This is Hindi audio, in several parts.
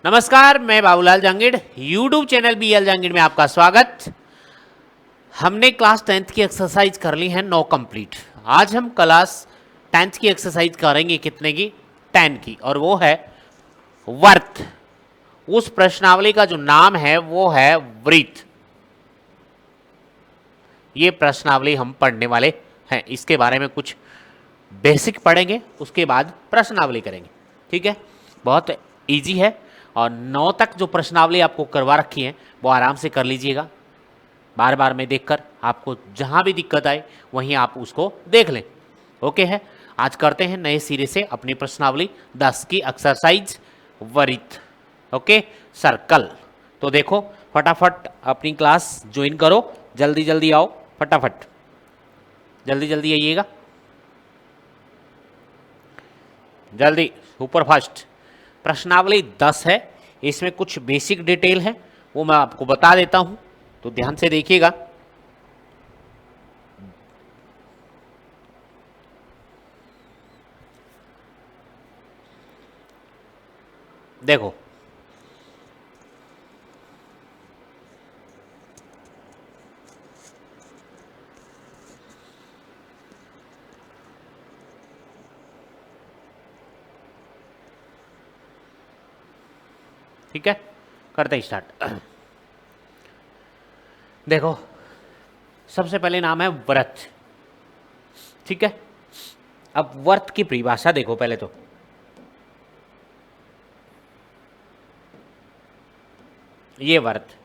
नमस्कार, मैं Babulal Jangid, YouTube channel BL Jangid में आपका स्वागत। हमने क्लास 10th की एक्सरसाइज कर ली है 9 कंप्लीट। आज हम क्लास 10th की एक्सरसाइज करेंगे कितने की, 10 की, और वो है वर्त। उस प्रश्नावली का जो नाम है वो है वृत्त। ये प्रश्नावली हम पढ़ने वाले हैं, इसके बारे में कुछ बेसिक पढ़ेंगे, उसके बाद प्रश्नावली करेंगे। ठीक है, बहुत इजी है। और 9 तक जो प्रश्नावली आपको करवा रखी है वो आराम से कर लीजिएगा, बार बार में देखकर। आपको जहाँ भी दिक्कत आए वहीं आप उसको देख लें। ओके है, आज करते हैं नए सिरे से अपनी प्रश्नावली 10 की एक्सरसाइज वृत्त। Okay, circle. तो देखो, फटाफट अपनी क्लास ज्वाइन करो, जल्दी जल्दी आओ, फटाफट जल्दी जल्दी आइएगा, जल्दी, सुपर फास्ट। प्रश्नावली 10 है, इसमें कुछ बेसिक डिटेल है वो मैं आपको बता देता हूं, तो ध्यान से देखिएगा। देखो, ठीक है, करते हैं स्टार्ट। देखो, सबसे पहले नाम है व्रत। ठीक है, अब वर्त की परिभाषा देखो पहले तो। ये वर्त,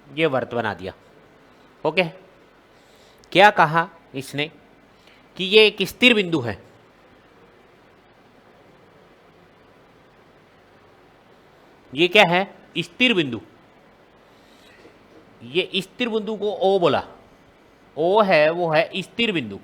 ये वर्त बना दिया। ओके, क्या कहा इसने कि ये एक स्थिर बिंदु है। ये क्या है? स्थिर बिंदु। ये स्थिर बिंदु को ओ बोला। ओ है, वो है स्थिर बिंदु।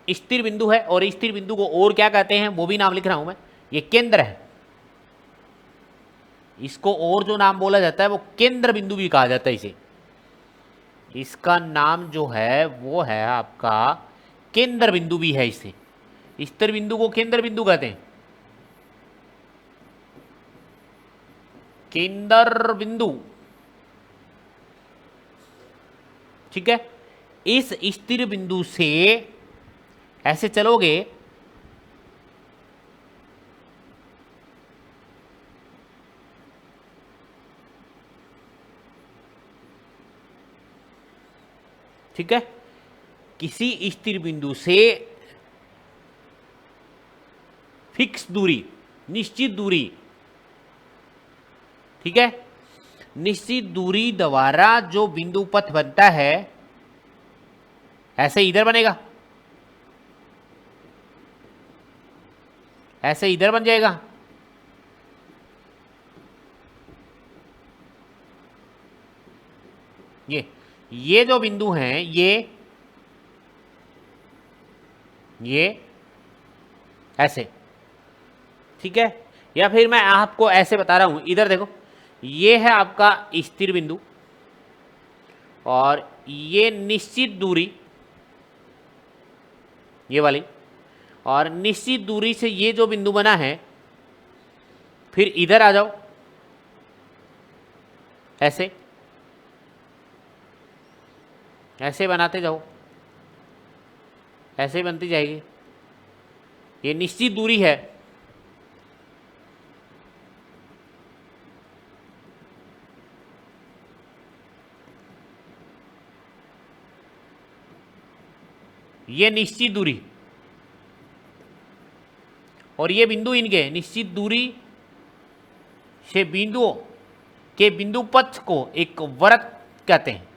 स्थिर बिंदु है, और स्थिर बिंदु को और क्या कहते हैं वो भी नाम लिख रहा हूं मैं। ये केंद्र है, इसको और जो नाम बोला जाता है वो केंद्र बिंदु भी कहा जाता है इसे। इसका नाम जो है वो है आपका केंद्र बिंदु भी है इसे। स्थिर बिंदु को केंद्र बिंदु कहते हैं, केंद्र बिंदु। ठीक है, इस स्थिर बिंदु से ऐसे चलोगे ठीक है, किसी स्थिर बिंदु से फिक्स दूरी, निश्चित दूरी, ठीक है, निश्चित दूरी द्वारा जो बिंदु पथ बनता है, ऐसे इधर बनेगा, ऐसे इधर बन जाएगा। ये जो बिंदु हैं ये ऐसे, ठीक है। या फिर मैं आपको ऐसे बता रहा हूं, इधर देखो, ये है आपका स्थिर बिंदु, और ये निश्चित दूरी, ये वाली, और निश्चित दूरी से ये जो बिंदु बना है, फिर इधर आ जाओ, ऐसे ऐसे बनाते जाओ, ऐसे बनती जाएगी। ये निश्चित दूरी है, ये निश्चित दूरी, और ये बिंदु इनके निश्चित दूरी से बिंदुओं के बिंदु पथ को एक वृत्त कहते हैं।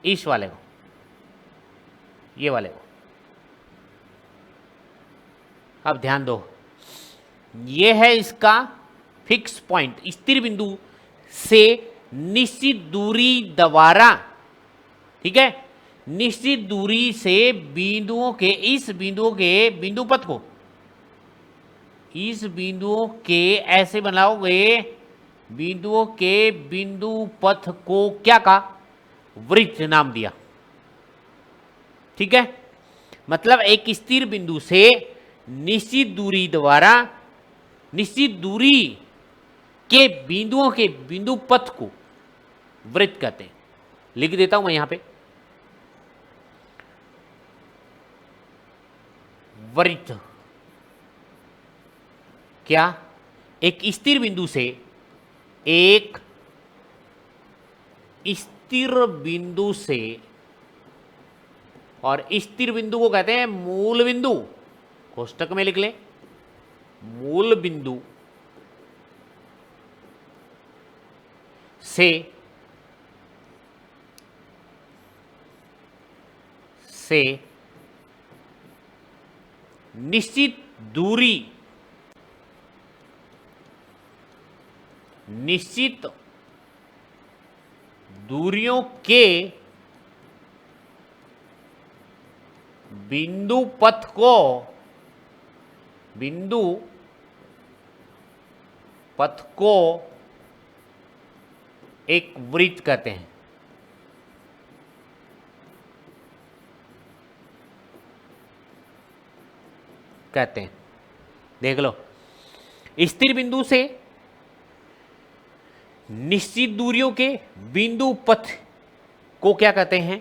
इस वाले को, ये वाले को। अब ध्यान दो, ये है इसका फिक्स पॉइंट, स्थिर बिंदु से निश्चित दूरी द्वारा, ठीक है, निश्चित दूरी से बिंदुओं के बिंदु पथ को, इस बिंदुओं के ऐसे बनाओगे, बिंदुओं के बिंदु पथ को क्या कहा? वृत्त नाम दिया। ठीक है, मतलब एक स्थिर बिंदु से निश्चित दूरी द्वारा, निश्चित दूरी के बिंदुओं के बिंदु पथ को वृत्त कहते हैं। लिख देता हूं मैं यहां पे, वृत्त क्या? एक स्थिर बिंदु से, एक स्थिर बिंदु से, और स्थिर बिंदु को कहते हैं मूल बिंदु, कोष्टक में लिख लें, मूल बिंदु से निश्चित दूरी, निश्चित दूरियों के बिंदु पथ को, बिंदु पथ को एक वृत्त कहते हैं। देख लो, स्थिर बिंदु से निश्चित दूरियों के बिंदु पथ को क्या कहते हैं?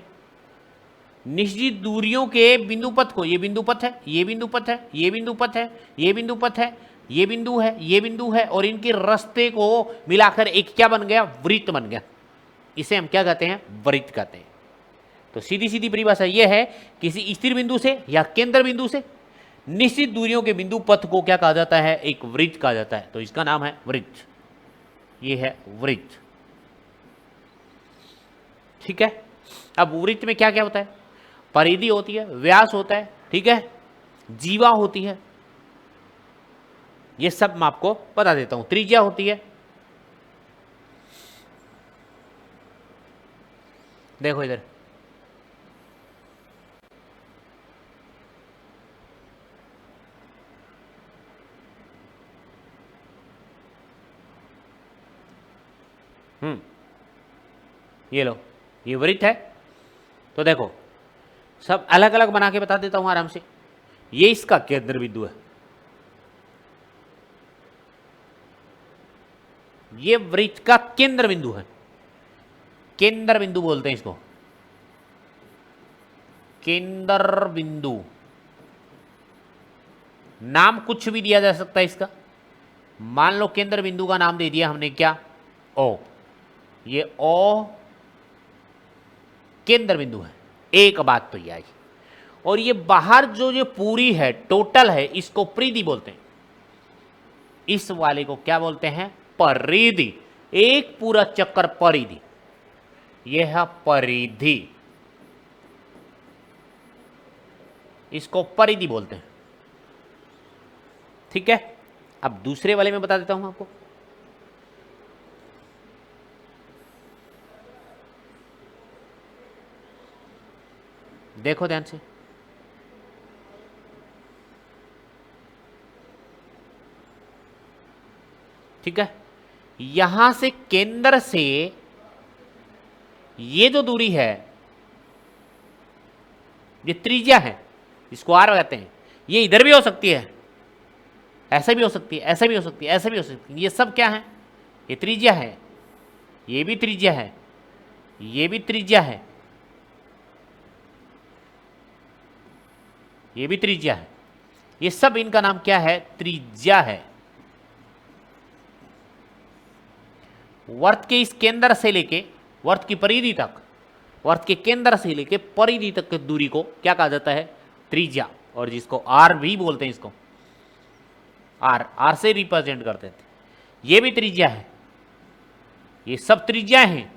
निश्चित दूरियों के बिंदु पथ को, ये बिंदु पथ है, ये बिंदु पथ है, ये बिंदु पथ है, ये बिंदु पथ है, ये बिंदु है, ये बिंदु है, और इनके रास्ते को मिलाकर एक क्या बन गया? वृत्त बन गया। इसे हम क्या कहते हैं? वृत्त कहते हैं। तो सीधी सीधी परिभाषा यह है, किसी स्थिर बिंदु से या केंद्र बिंदु से निश्चित दूरियों के बिंदु पथ को क्या कहा जाता है? एक वृत्त कहा जाता है। तो इसका नाम है वृत्त, ये है वृत्त। ठीक है, अब वृत्त में क्या क्या होता है? परिधि होती है, व्यास होता है, ठीक है, जीवा होती है, ये सब मैं आपको बता देता हूं, त्रिज्या होती है। देखो इधर, ये लो, ये वृत्त है। तो देखो, सब अलग अलग बना के बता देता हूं आराम से। ये इसका केंद्र बिंदु है, ये वृत्त का केंद्र बिंदु है, केंद्र बिंदु बोलते हैं इसको, केंद्र बिंदु। नाम कुछ भी दिया जा सकता है इसका। मान लो केंद्र बिंदु का नाम दे दिया हमने क्या? ओ। ये ओ केंद्र बिंदु है। एक बात तो ये आई, और ये बाहर जो ये पूरी है, टोटल है, इसको परिधि बोलते हैं। इस वाले को क्या बोलते हैं? परिधि। एक पूरा चक्कर परिधि, यह है परिधि, इसको परिधि बोलते हैं। ठीक है, अब दूसरे वाले में बता देता हूं आपको। देखो ध्यान से, ठीक है, यहां से केंद्र से ये जो दूरी है, ये त्रिज्या है, इसको आर कहते हैं। ये इधर भी हो सकती है, ऐसे भी हो सकती है, ऐसे भी हो सकती है, ऐसे भी हो सकती है। ये सब क्या है? ये त्रिज्या है, ये भी त्रिज्या है, ये भी त्रिज्या है, ये भी त्रिज्या है। ये सब इनका नाम क्या है? त्रिज्या है। वर्त के इस केंद्र से लेके वर्त की परिधि तक, वर्त के केंद्र से लेके परिधि तक की दूरी को क्या कहा जाता है? त्रिज्या। और जिसको आर भी बोलते हैं, इसको आर से रिप्रेजेंट करते थे। ये भी त्रिज्या है, ये सब त्रिज्या हैं,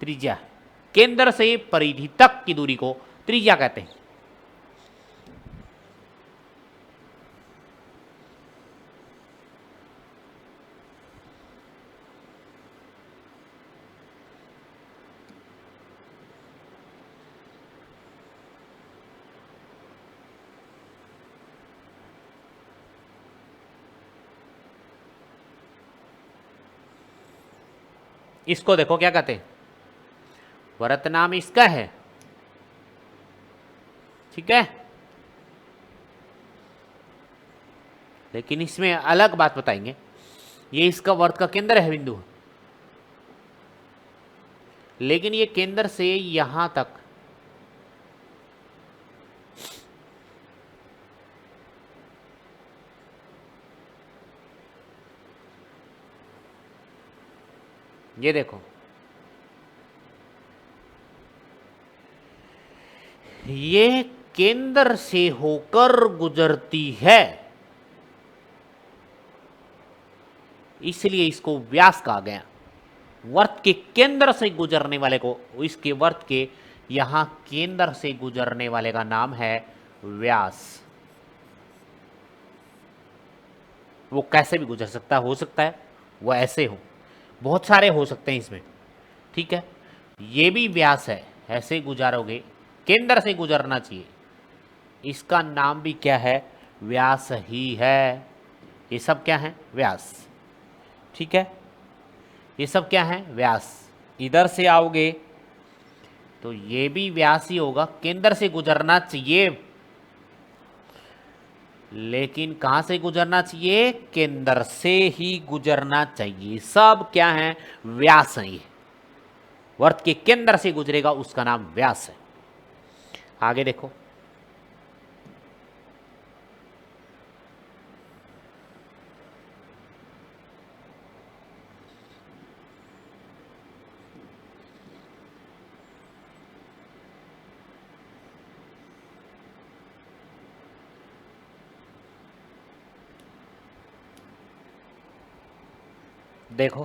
त्रिज्या है। केंद्र से परिधि तक की दूरी को त्रिज्या कहते हैं। इसको देखो क्या कहते हैं, वृत्त नाम इसका है, ठीक है। लेकिन इसमें अलग बात बताएंगे, ये इसका वृत्त का केंद्र है बिंदु, लेकिन ये केंद्र से यहां तक ये देखो, ये केंद्र से होकर गुजरती है, इसलिए इसको व्यास कहा गया। वृत्त के केंद्र से गुजरने वाले को, इसके वृत्त के यहां केंद्र से गुजरने वाले का नाम है व्यास। वो कैसे भी गुजर सकता है, हो सकता है वो ऐसे हो, बहुत सारे हो सकते हैं इसमें, ठीक है। ये भी व्यास है, ऐसे गुजारोगे, केंद्र से गुजरना चाहिए, इसका नाम भी क्या है, व्यास ही है। ये सब क्या है, व्यास, ठीक है। ये सब क्या है, व्यास। इधर से आओगे तो ये भी व्यास ही होगा, केंद्र से गुजरना चाहिए, लेकिन कहां से गुजरना चाहिए, केंद्र से ही गुजरना चाहिए। सब क्या है, व्यास है। ये वृत्त के केंद्र से गुजरेगा उसका नाम व्यास है। आगे देखो, देखो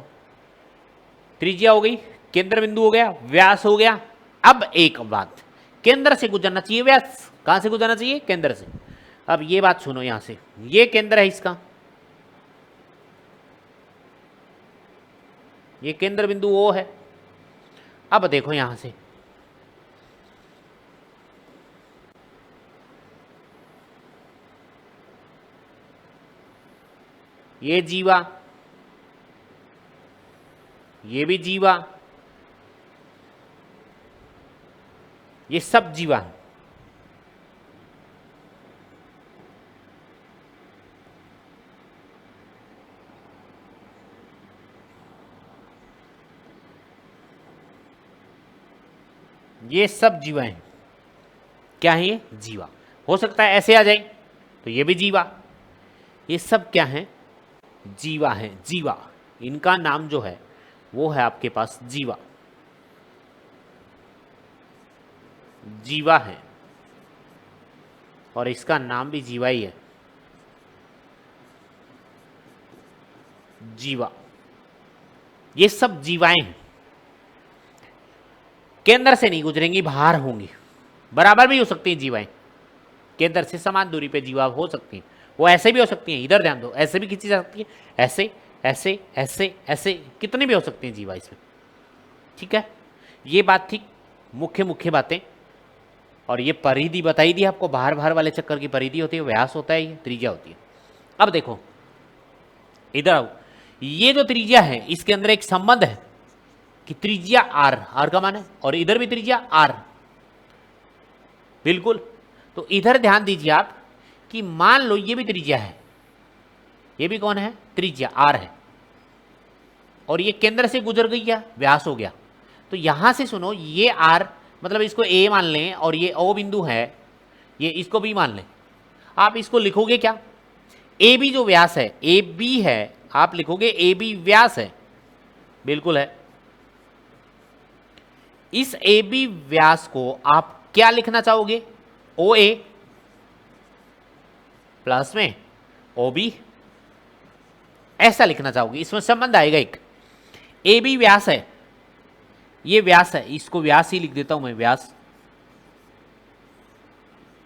त्रिज्या हो गई, केंद्र बिंदु हो गया, व्यास हो गया। अब एक बात, केंद्र से गुजरना चाहिए व्यास, कहां से गुजरना चाहिए, केंद्र से। अब ये बात सुनो, यहां से ये केंद्र है इसका, ये केंद्र बिंदु ओ है। अब देखो यहां से ये जीवा, ये भी जीवा, ये सब जीवा है। ये सब जीवा हैं। क्या है, ये जीवा। हो सकता है ऐसे आ जाए तो ये भी जीवा। ये सब क्या है, जीवा है, जीवा। इनका नाम जो है वो है आपके पास जीवा, जीवा है, और इसका नाम भी जीवा ही है, जीवा। ये सब जीवाएं हैं, केंद्र से नहीं गुजरेंगी, बाहर होंगी। बराबर भी हो सकती हैं जीवाएं, केंद्र से समान दूरी पे जीवा हो सकती हैं। वो ऐसे भी हो सकती हैं, इधर ध्यान दो, ऐसे भी खींची जा सकती है, ऐसे ऐसे ऐसे ऐसे, कितनी भी हो सकती हैं जीवा इसमें, ठीक है। ये बात थी मुख्य मुख्य बातें। और ये परिधि बताई दी आपको, बाहर बाहर वाले चक्कर की परिधि होती है, व्यास होता है, ये त्रिज्या होती है। अब देखो इधर आओ, ये जो त्रिज्या है इसके अंदर एक संबंध है कि त्रिज्या आर, आर का मान है, और इधर भी त्रिज्या आर, बिल्कुल। तो इधर ध्यान दीजिए आप कि मान लो ये भी त्रिज्या है, ये भी कौन है, त्रिज्या आर है, और ये केंद्र से गुजर गई है, व्यास हो गया। तो यहां से सुनो, ये आर मतलब इसको ए मान लें, और ये ओ बिंदु है, ये इसको बी मान लें। आप इसको लिखोगे क्या, ए बी जो व्यास है, ए बी है, आप लिखोगे ए बी व्यास है, बिल्कुल है। इस ए बी व्यास को आप क्या लिखना चाहोगे, ओ ए प्लस में ओ बी, ऐसा लिखना चाहोगे। इसमें संबंध आएगा एक, ए बी व्यास है, ये व्यास है, इसको व्यास ही लिख देता हूं मैं, व्यास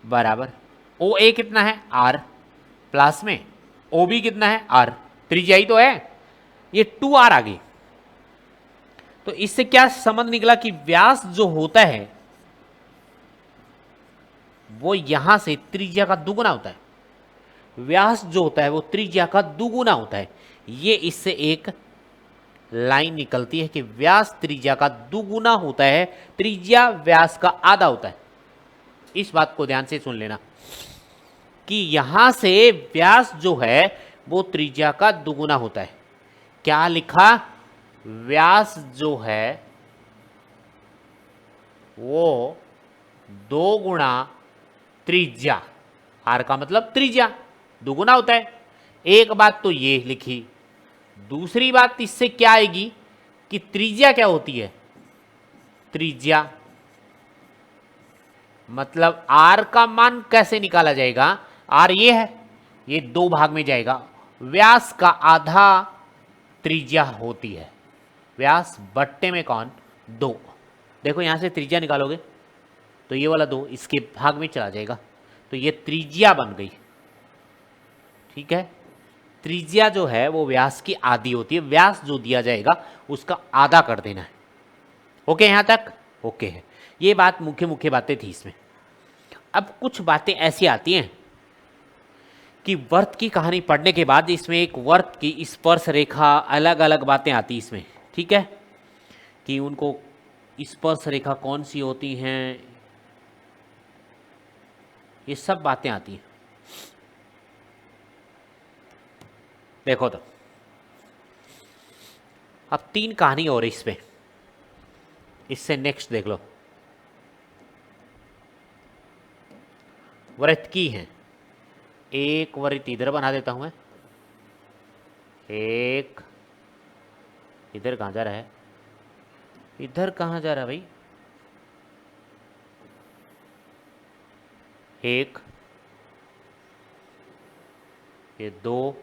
बराबर ओ ए कितना है, आर, प्लस में ओ बी कितना है, आर, त्रिज्या ही तो है, ये 2r आ गई। तो इससे क्या संबंध निकला कि व्यास जो होता है वो यहां से त्रिज्या का दुगुना होता है। व्यास जो होता है वो त्रिज्या का दुगुना होता है। ये इससे एक लाइन निकलती है कि व्यास त्रिज्या का दुगुना होता है, त्रिज्या व्यास का आधा होता है। इस बात को ध्यान से सुन लेना कि यहां से व्यास जो है वो त्रिज्या का दुगुना होता है। क्या लिखा? व्यास जो है वो 2 गुणा त्रिज्या, आर का मतलब त्रिज्या दुगुना होता है। एक बात तो ये लिखी, दूसरी बात इससे क्या आएगी कि त्रिज्या क्या होती है? त्रिज्या मतलब आर का मान कैसे निकाला जाएगा? आर ये है, ये 2 भाग में जाएगा। व्यास का आधा त्रिज्या होती है, व्यास बट्टे में कौन? 2। देखो यहां से त्रिज्या निकालोगे तो ये वाला 2 इसके भाग में चला जाएगा, तो ये त्रिज्या बन गई। ठीक है, त्रिज्या जो है वो व्यास की आधी होती है, व्यास जो दिया जाएगा उसका आधा कर देना है। ओके यहां तक? ओके है। ये बात मुख्य मुख्य बातें थी इसमें। अब कुछ बातें ऐसी आती हैं कि वर्त की कहानी पढ़ने के बाद इसमें एक वर्त की स्पर्श रेखा, अलग अलग बातें आती इसमें। ठीक है, कि उनको स्पर्श रेखा कौन सी होती हैं, ये सब बातें आती हैं। देखो तो अब 3 कहानी और इस पे, इससे नेक्स्ट देख लो। वृत्त की हैं, एक वृत्त इधर बना देता हूं मैं, एक इधर कहां जा रहा है? इधर कहां जा रहा है भाई? एक, ये 2,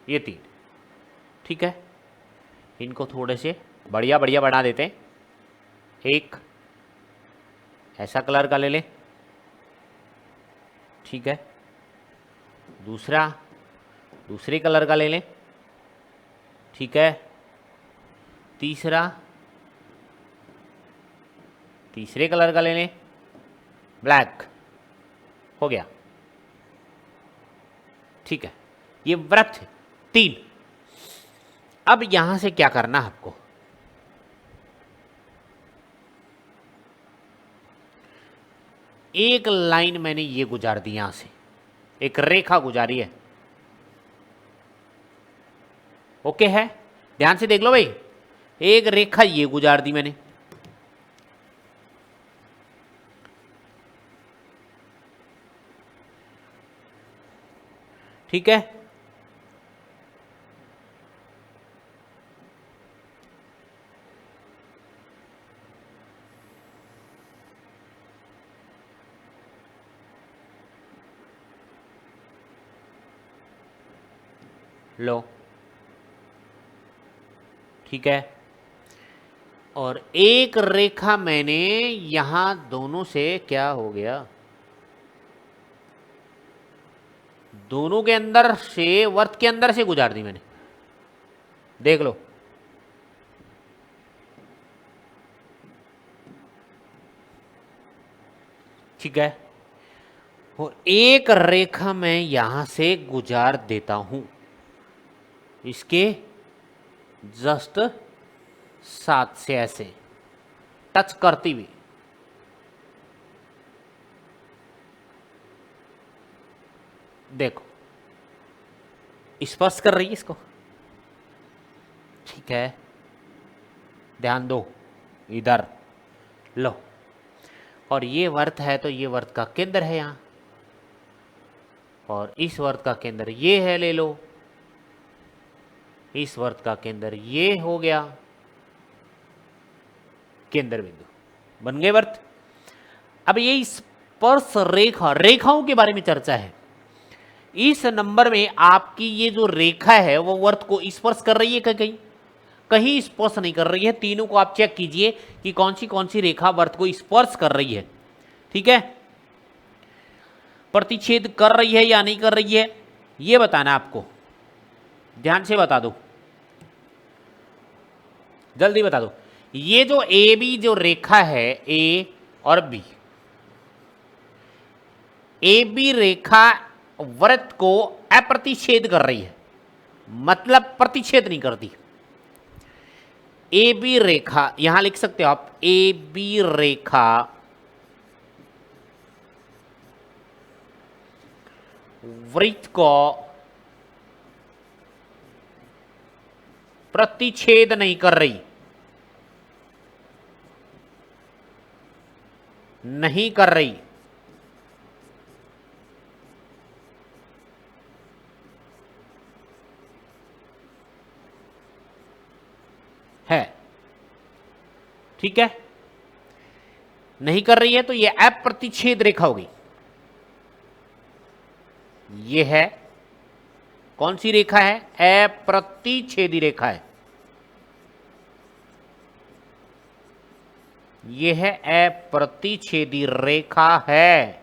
ये 3। ठीक है, इनको थोड़े से बढ़िया बढ़िया बना देते हैं। एक ऐसा कलर का ले लें, ठीक है, दूसरा दूसरे कलर का ले लें, ठीक है, तीसरा तीसरे कलर का ले लें, ब्लैक हो गया। ठीक है, ये वृत्त 3। अब यहां से क्या करना है आपको? एक लाइन मैंने ये गुजार दी, यहां से एक रेखा गुजारी है। ओके है, ध्यान से देख लो भाई, एक रेखा ये गुजार दी मैंने। ठीक है, लो, ठीक है, और एक रेखा मैंने यहां दोनों से, क्या हो गया, दोनों के अंदर से, वर्त के अंदर से गुजार दी मैंने। देख लो, ठीक है, और एक रेखा मैं यहां से गुजार देता हूं, इसके जस्ट साथ से ऐसे टच करती हुई। देखो स्पर्श कर रही है इसको। ठीक है, ध्यान दो, इधर लो, और ये वर्त है तो ये वर्त का केंद्र है यहां, और इस वर्त का केंद्र ये है, ले लो, इस वर्त का केंद्र ये हो गया, केंद्र बिंदु बन गए वर्त। अब ये स्पर्श रेखा, रेखाओं के बारे में चर्चा है। इस नंबर में आपकी ये जो रेखा है वो वर्त को स्पर्श कर रही है क्या? कहीं कहीं स्पर्श नहीं कर रही है। तीनों को आप चेक कीजिए कि कौन सी रेखा वर्त को स्पर्श कर रही है। ठीक है, प्रतिच्छेद कर रही है या नहीं कर रही है, ये बताना आपको। ध्यान से बता दो, जल्दी बता दो। ये जो ए बी जो रेखा है, ए और बी, ए बी रेखा व्रत को अप्रतिच्छेद कर रही है। मतलब प्रतिच्छेद नहीं करती। ए बी रेखा, यहां लिख सकते हो आप, ए बी रेखा वृत्त को प्रतिच्छेद नहीं कर रही, नहीं कर रही। है, ठीक है, नहीं कर रही है तो ये अप्रतिच्छेद रेखा होगी। ये है, कौन सी रेखा है? अप्रतिच्छेदी रेखा है। ये है अप्रतिच्छेदी रेखा है।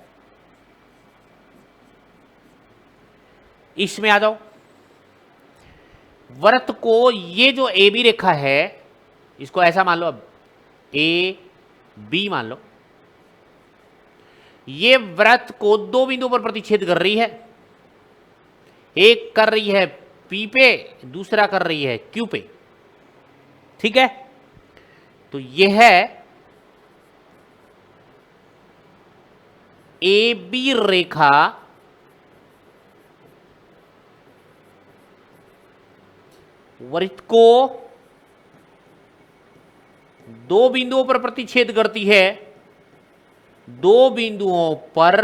इसमें आ जाओ, वृत्त को, ये जो ए बी रेखा है इसको ऐसा मान लो, अब ए बी मान लो, ये वृत्त को दो बिंदुओं पर प्रतिच्छेद कर रही है। एक कर रही है पी पे, दूसरा कर रही है क्यू पे, ठीक है। तो यह है ए बी रेखा वृत्त को दो बिंदुओं पर प्रतिच्छेद करती है, दो बिंदुओं पर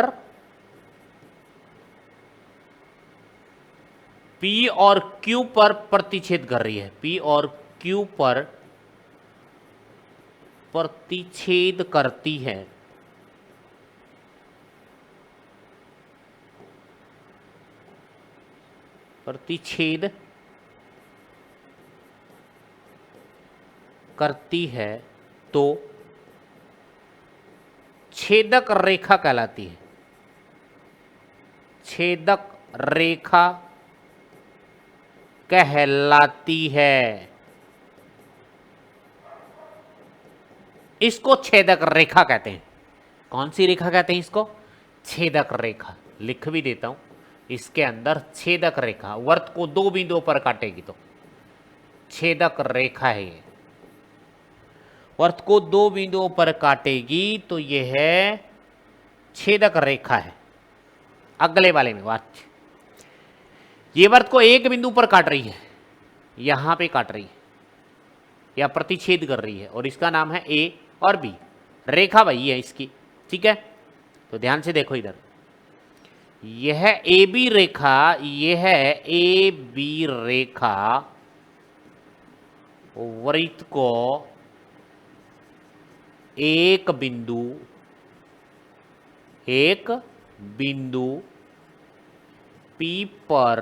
P और Q पर प्रतिच्छेद कर रही है, P और Q पर प्रतिच्छेद करती है। प्रतिच्छेद करती है तो छेदक रेखा कहलाती है। छेदक रेखा कहलाती है। इसको छेदक रेखा कहते हैं। कौन सी रेखा कहते हैं इसको? छेदक रेखा। लिख भी देता हूं, इसके अंदर छेदक रेखा, वृत्त को दो बिंदुओं पर काटेगी तो छेदक रेखा है ये। वृत्त को दो बिंदुओं पर काटेगी तो यह है छेदक रेखा है। अगले वाले में बात, ये वृत्त को एक बिंदु पर काट रही है, यहां पे काट रही है या प्रतिच्छेद कर रही है, और इसका नाम है ए और बी। रेखा वही है इसकी, ठीक है। तो ध्यान से देखो इधर, यह ए बी रेखा, यह है ए बी रेखा वृत्त को एक बिंदु P पर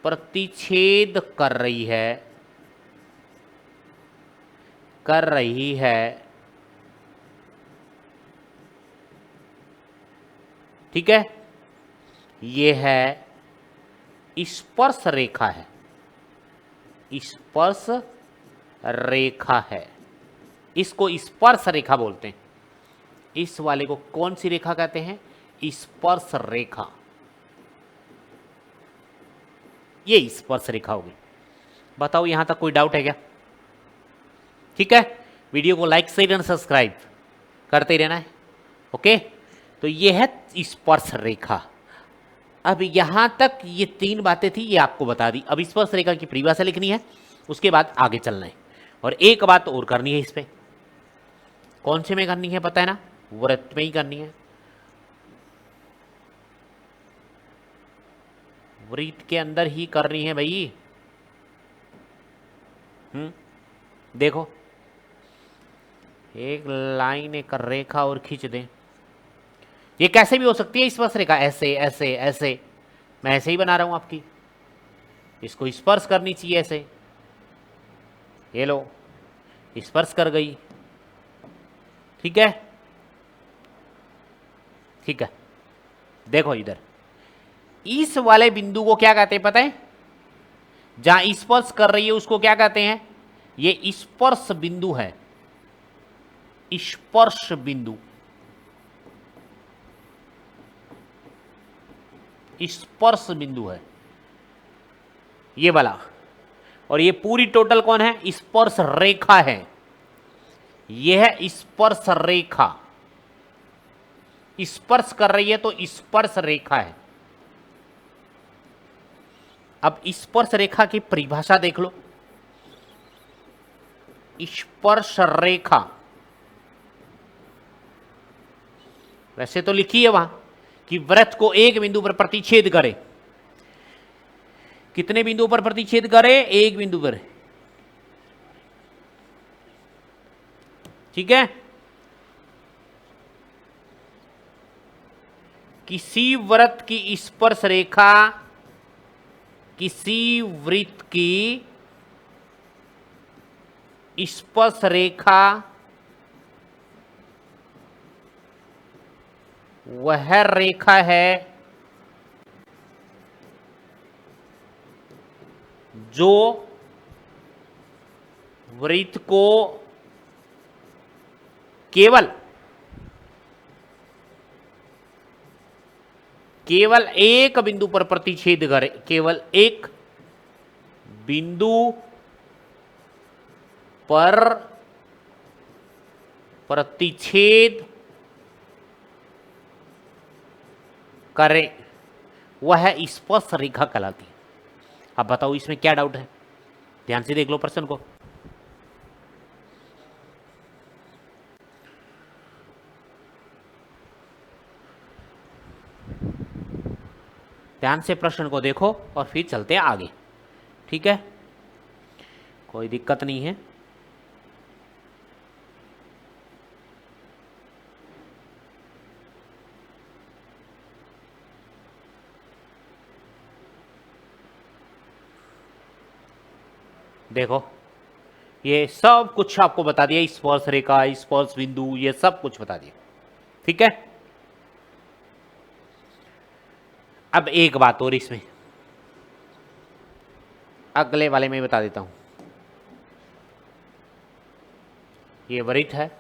प्रतिच्छेद कर रही है, ठीक है। यह है स्पर्श रेखा है, स्पर्श रेखा है। इसको स्पर्श रेखा बोलते हैं। इस वाले को कौन सी रेखा कहते हैं? स्पर्श रेखा। ये स्पर्श रेखा होगी। बताओ यहां तक कोई डाउट है क्या? ठीक है, वीडियो को लाइक शेयर एंड सब्सक्राइब करते रहना है, ओके। तो ये है स्पर्श रेखा। अब यहां तक ये तीन बातें थी, ये आपको बता दी। अब स्पर्श रेखा की परिभाषा लिखनी है, उसके बाद आगे चलना है। और एक बात और करनी है इस पे, कौन से में करनी है पता है ना? वृत्त में ही करनी है। वृत्त के अंदर ही करनी है भाई। देखो, एक लाइन, एक रेखा और खींच दें। ये कैसे भी हो सकती है स्पर्श रेखा, ऐसे ऐसे ऐसे। मैं ऐसे ही बना रहा हूं आपकी, इसको स्पर्श करनी चाहिए ऐसे। ये लो, स्पर्श कर गई, ठीक है, ठीक है। देखो इधर, इस वाले बिंदु को क्या कहते हैं पता है? जहां स्पर्श कर रही है उसको क्या कहते हैं? ये स्पर्श बिंदु है, स्पर्श बिंदु, स्पर्श बिंदु है। ये वाला, और ये पूरी टोटल कौन है? स्पर्श रेखा है। ये है स्पर्श रेखा, स्पर्श कर रही है तो स्पर्श रेखा है। अब स्पर्श रेखा की परिभाषा देख लो। स्पर्श रेखा वैसे तो लिखी है वहां कि वृत्त को एक बिंदु पर प्रतिच्छेद करे। कितने बिंदुओं पर प्रतिच्छेद करे? एक बिंदु पर। ठीक है, किसी वृत्त की स्पर्श रेखा किसी वृत्त की स्पर्श रेखा वह रेखा है जो वृत्त को केवल एक बिंदु पर प्रतिच्छेद करे। केवल एक बिंदु पर प्रतिच्छेद करे, वह स्पर्श रेखा कहलाती है। अब बताओ इसमें क्या डाउट है? ध्यान से देख लो प्रश्न को। ध्यान से प्रश्न को देखो और फिर चलते हैं आगे। ठीक है, कोई दिक्कत नहीं है। देखो ये सब कुछ आपको बता दिया, स्पर्श रेखा, स्पर्श बिंदु, ये सब कुछ बता दिया। ठीक है, अब एक बात और इसमें अगले वाले में बता देता हूं। ये वृत्त है,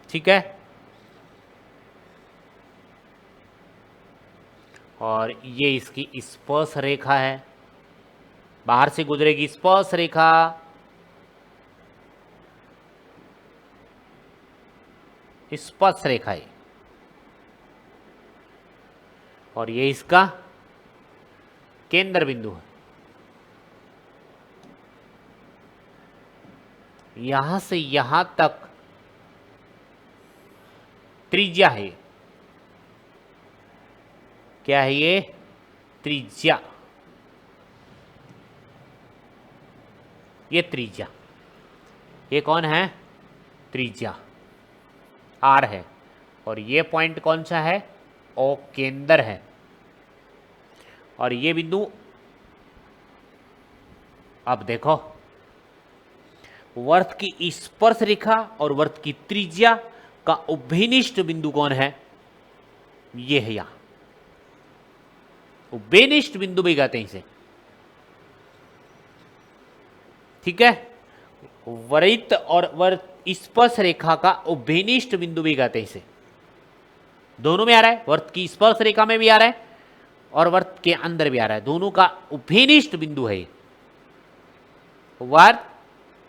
ठीक है, और ये इसकी स्पर्श रेखा है, बाहर से गुजरेगी स्पर्श रेखा, स्पर्श रेखा है, और ये इसका केंद्र बिंदु है। यहां से यहां तक त्रिज्या है। क्या है ये? त्रिज्या। ये त्रिज्या, ये कौन है? त्रिज्या आर है, और ये पॉइंट कौन सा है? ओ केंद्र है। और ये बिंदु, अब देखो वृत्त की स्पर्श रेखा और वृत्त की त्रिज्या का उभयनिष्ठ बिंदु कौन है? ये है यहां उभयनिष्ठ बिंदु भी कहते हैं इसे। ठीक है, वृत्त और वृत्त स्पर्श रेखा का उभयनिष्ठ बिंदु भी कहते हैं इसे। दोनों में आ रहा है, वृत्त की स्पर्श रेखा में भी आ रहा है और वृत्त के अंदर भी आ रहा है, दोनों का उभयनिष्ठ बिंदु है। वृत्त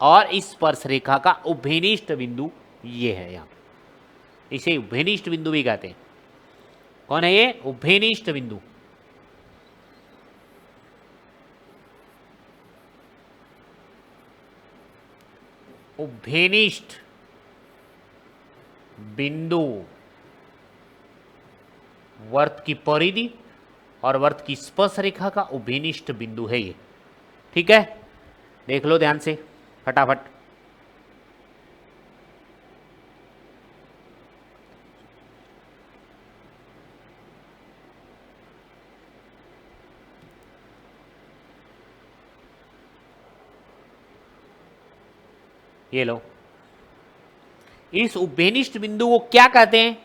और स्पर्श रेखा का उभयनिष्ठ बिंदु ये है, यहां इसे उभयनिष्ठ बिंदु भी कहते हैं। कौन है ये? उभयनिष्ठ बिंदु। उभयनिष्ठ बिंदु वृत्त की परिधि और वृत्त की स्पर्श रेखा का उभयनिष्ठ बिंदु है ये। ठीक है, देख लो ध्यान से फटाफट। ये लो, इस उभयनिष्ठ बिंदु को क्या कहते हैं?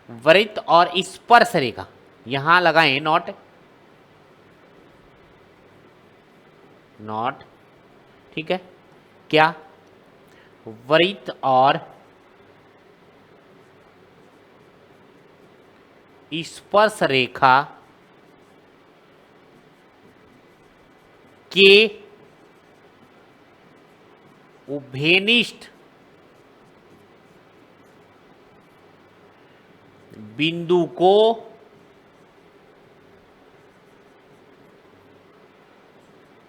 वृत्त और स्पर्श रेखा। यहां लगाएं नॉट, नॉट। ठीक है, क्या? वृत्त और स्पर्श रेखा के उभयनिष्ठ बिंदु को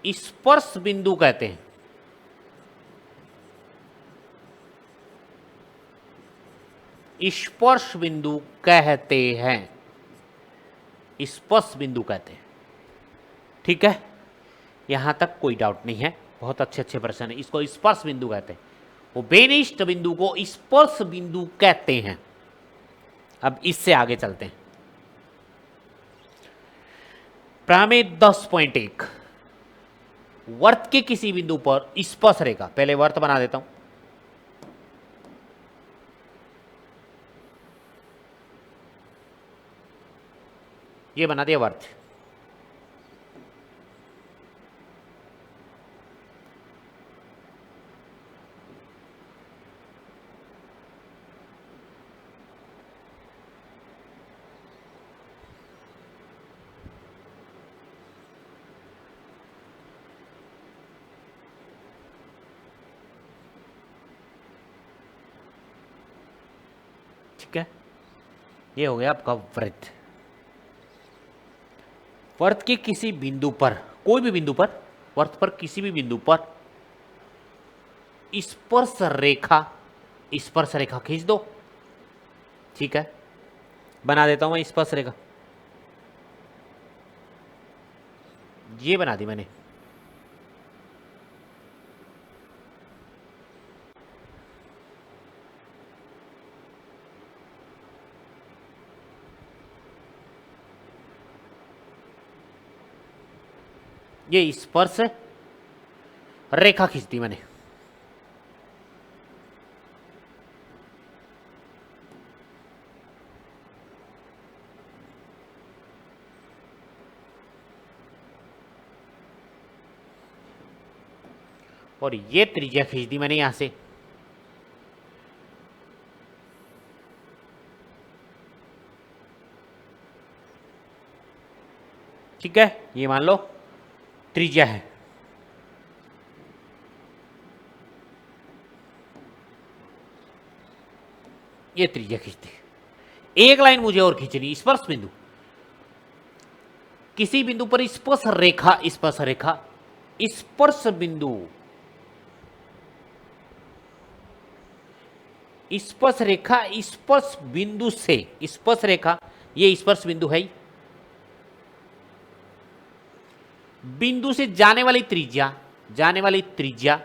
स्पर्श बिंदु कहते हैं। स्पर्श बिंदु कहते हैं, स्पर्श बिंदु कहते हैं। ठीक है, यहां तक कोई डाउट नहीं है, बहुत अच्छे अच्छे प्रश्न है। इसको स्पर्श बिंदु कहते हैं, वो बेनिष्ठ बिंदु को स्पर्श बिंदु कहते हैं। अब इससे आगे चलते हैं। प्रमेय 10.1 वर्त के किसी बिंदु पर स्पर्श रेखा, पहले वर्त बना देता हूं। ये बना दिया वर्त। ठीक है, ये हो गया आपका वृत्त। वर्त के किसी बिंदु पर, कोई भी बिंदु पर, वर्त पर किसी भी बिंदु पर स्पर्श रेखा, स्पर्श रेखा खींच दो। ठीक है, बना देता हूं मैं स्पर्श रेखा। ये बना दी मैंने। ये स्पर्श रेखा खींच दी मैंने। और ये त्रिज्या खींच दी मैंने यहां से। ठीक है, ये मान लो त्रिज्या है। ये त्रिज्या खींचती। एक लाइन मुझे और खींचनी, स्पर्श बिंदु, किसी बिंदु पर स्पर्श रेखा, स्पर्श रेखा, स्पर्श बिंदु, स्पर्श रेखा स्पर्श बिंदु से, स्पर्श रेखा ये स्पर्श बिंदु है, बिंदु से जाने वाली त्रिज्या, जाने वाली त्रिज्या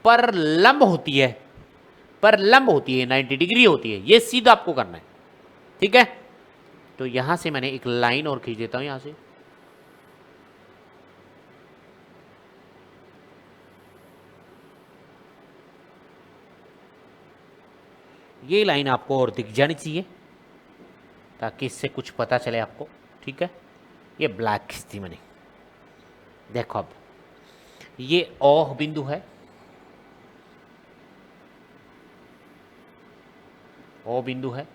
पर लंब होती है, पर लंब होती है, 90 डिग्री होती है। ये सीधा आपको करना है। ठीक है, तो यहां से मैंने एक लाइन और खींच देता हूं यहां से। ये लाइन आपको और दिख जानी चाहिए ताकि इससे कुछ पता चले आपको। ठीक है, ये ब्लैक खींचती मैंने। देखो अब ये ओ बिंदु है, ओ बिंदु है,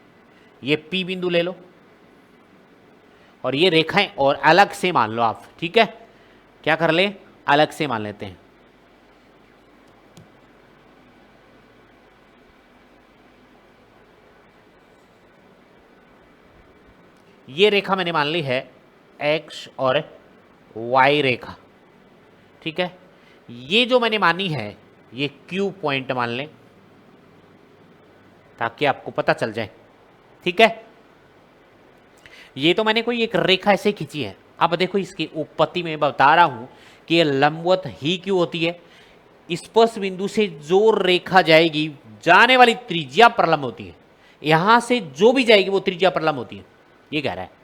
ये पी बिंदु ले लो और ये रेखाएं और अलग से मान लो आप। ठीक है, क्या कर ले, अलग से मान लेते हैं। ये रेखा मैंने मान ली है एक्स और वाई रेखा। ठीक है, ये जो मैंने मानी है ये क्यू पॉइंट मान लें ताकि आपको पता चल जाए। ठीक है, ये तो मैंने कोई एक रेखा ऐसे खींची है। अब देखो इसकी उत्पत्ति में बता रहा हूं कि ये लंबवत ही क्यों होती है। स्पर्श बिंदु से जो रेखा जाएगी, जाने वाली त्रिज्या परलंब होती है। यहां से जो भी जाएगी वो त्रिज्या परलंब होती है, ये कह रहा है।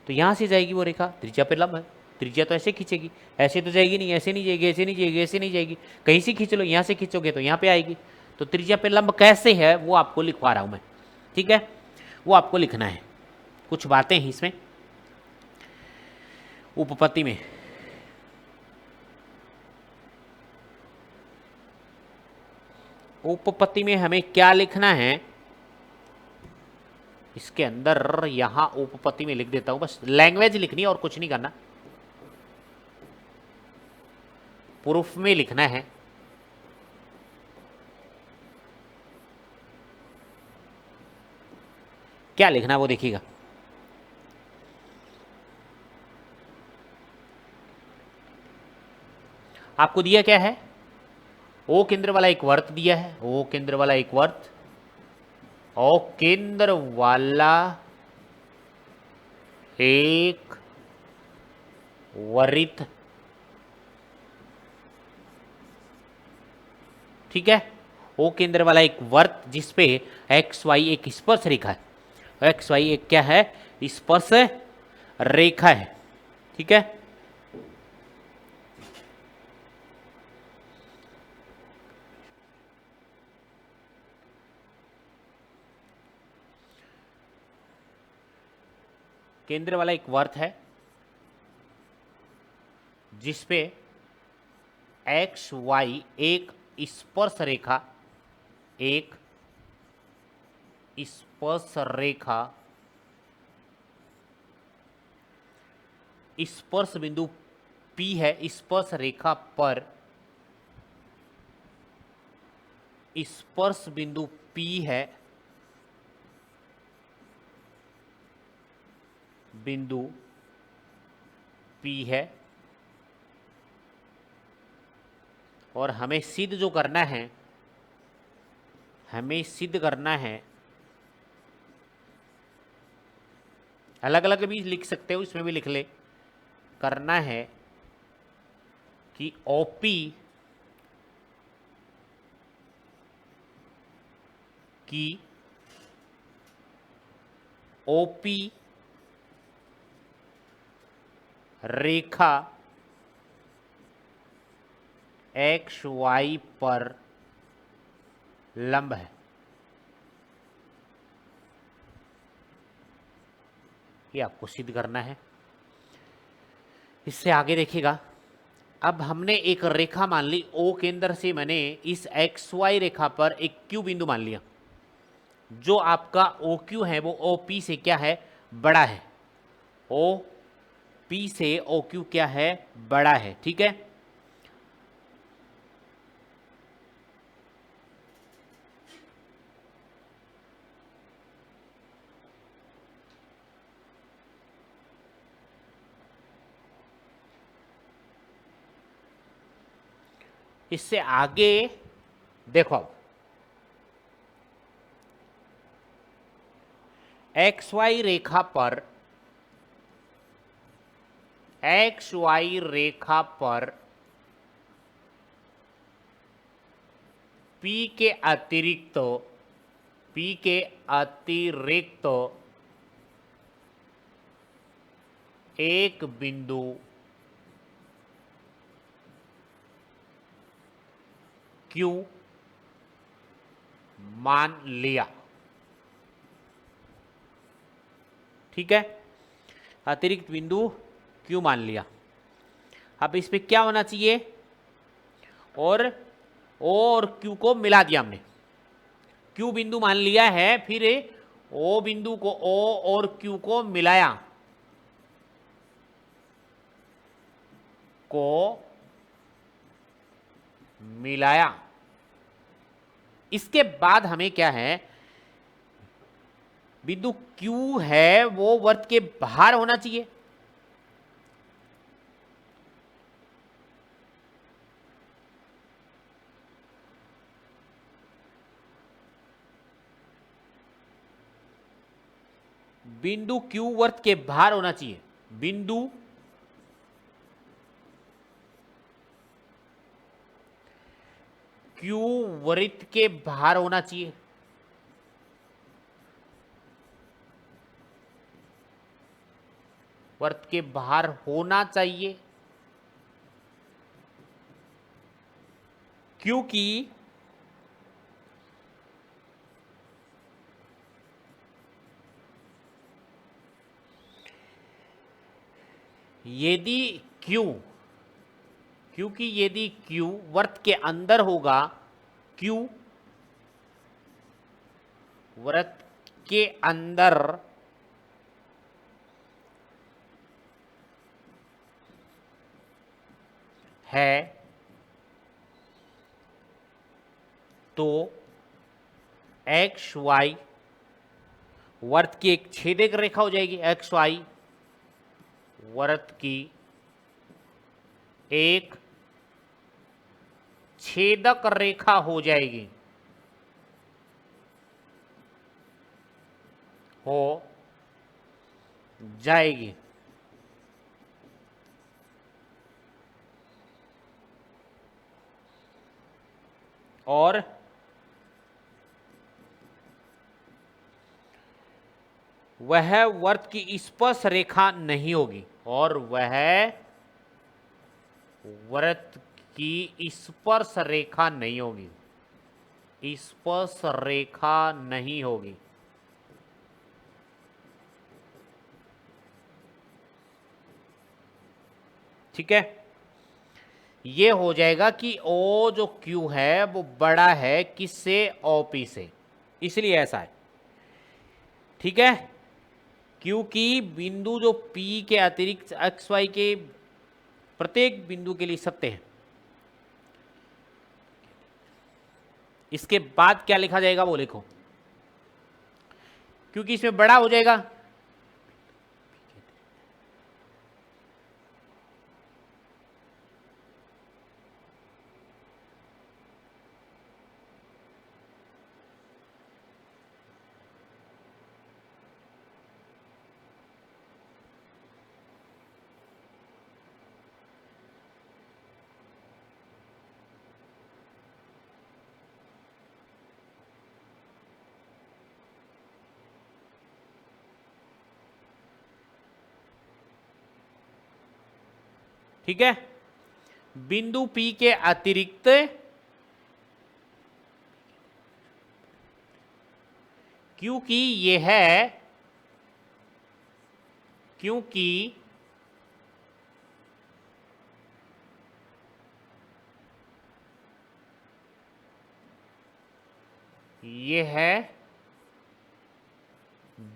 तो यहां से जाएगी वो रेखा, त्रिज्या परलंब है। त्रिज्या तो ऐसे खींचेगी, ऐसे तो जाएगी नहीं, ऐसे नहीं जाएगी, ऐसे नहीं जाएगी, ऐसे नहीं जाएगी, कहीं से खींच लो, यहां से खींचोगे तो यहां पे आएगी। तो त्रिज्या परलंब कैसे है वो आपको लिखवा रहा हूं मैं। ठीक है, वो आपको लिखना है। कुछ बातें हैं इसमें उपपत्ति में। उपपत्ति में हमें क्या लिखना है, इसके अंदर यहां उपपत्ति में लिख देता हूं, बस लैंग्वेज लिखनी है और कुछ नहीं करना, प्रूफ में लिखना है। क्या लिखना है वो देखिएगा। आपको दिया क्या है, ओ केंद्र वाला एक वर्त दिया है, ओ केंद्र वाला एक वर्त, ओ केंद्र वाला एक वृत्त, ठीक है। ओ केंद्र वाला एक वर्त जिसपे एक्स वाई एक स्पर्श रेखा है, एक्स वाई एक क्या है, स्पर्श रेखा है, ठीक है। केंद्र वाला एक वर्त है जिसपे एक्स वाई एक स्पर्श रेखा, एक स्पर्श रेखा स्पर्श बिंदु P है, स्पर्श रेखा पर स्पर्श बिंदु P है, बिंदु P है, और हमें सिद्ध जो करना है, हमें सिद्ध करना है, अलग अलग भी लिख सकते हो, इसमें भी लिख ले, करना है कि OP की OP रेखा एक्स वाई पर लंब है। ये आपको सिद्ध करना है। इससे आगे देखिएगा, अब हमने एक रेखा मान ली, ओ केंद्र से मैंने इस एक्स वाई रेखा पर एक क्यू बिंदु मान लिया, जो आपका ओ क्यू है वो ओ पी से क्या है, बड़ा है, ओ पी से ओ क्यू क्या है, बड़ा है, ठीक है। इससे आगे देखो, अब एक्स वाई रेखा पर, एक्स वाई रेखा पर P के अतिरिक्त, P के अतिरिक्त एक बिंदु Q मान लिया, ठीक है, अतिरिक्त बिंदु Q मान लिया। अब इस पे क्या होना चाहिए, और O और Q को मिला दिया हमने, Q बिंदु मान लिया है, फिर O बिंदु को, O और Q को मिलाया, को मिलाया। इसके बाद हमें क्या है, बिंदु Q है वो वर्त के बाहर होना चाहिए, बिंदु Q वर्त के बाहर होना चाहिए, बिंदु Q वृत्त के बाहर होना चाहिए, वर्त के बाहर होना चाहिए, क्योंकि यदि Q, क्योंकि यदि Q वर्त के अंदर होगा, Q वर्त के अंदर है तो एक्स वाई वर्त की एक छेदक रेखा हो जाएगी, एक्स वाई वर्त की एक छेदक रेखा हो जाएगी, हो जाएगी। और वह वर्त की स्पर्श रेखा नहीं होगी, और वह वर्त की स्पर्श रेखा नहीं होगी, स्पर्श रेखा नहीं होगी। ठीक है, ये हो जाएगा कि ओ जो क्यू है वो बड़ा है किससे, ओपी से, इसलिए ऐसा है। ठीक है, क्योंकि बिंदु जो P के अतिरिक्त एक्स वाई के प्रत्येक बिंदु के लिए सत्य है। इसके बाद क्या लिखा जाएगा वो लिखो, क्योंकि इसमें बड़ा हो जाएगा। ठीक है, बिंदु P के अतिरिक्त क्योंकि ये है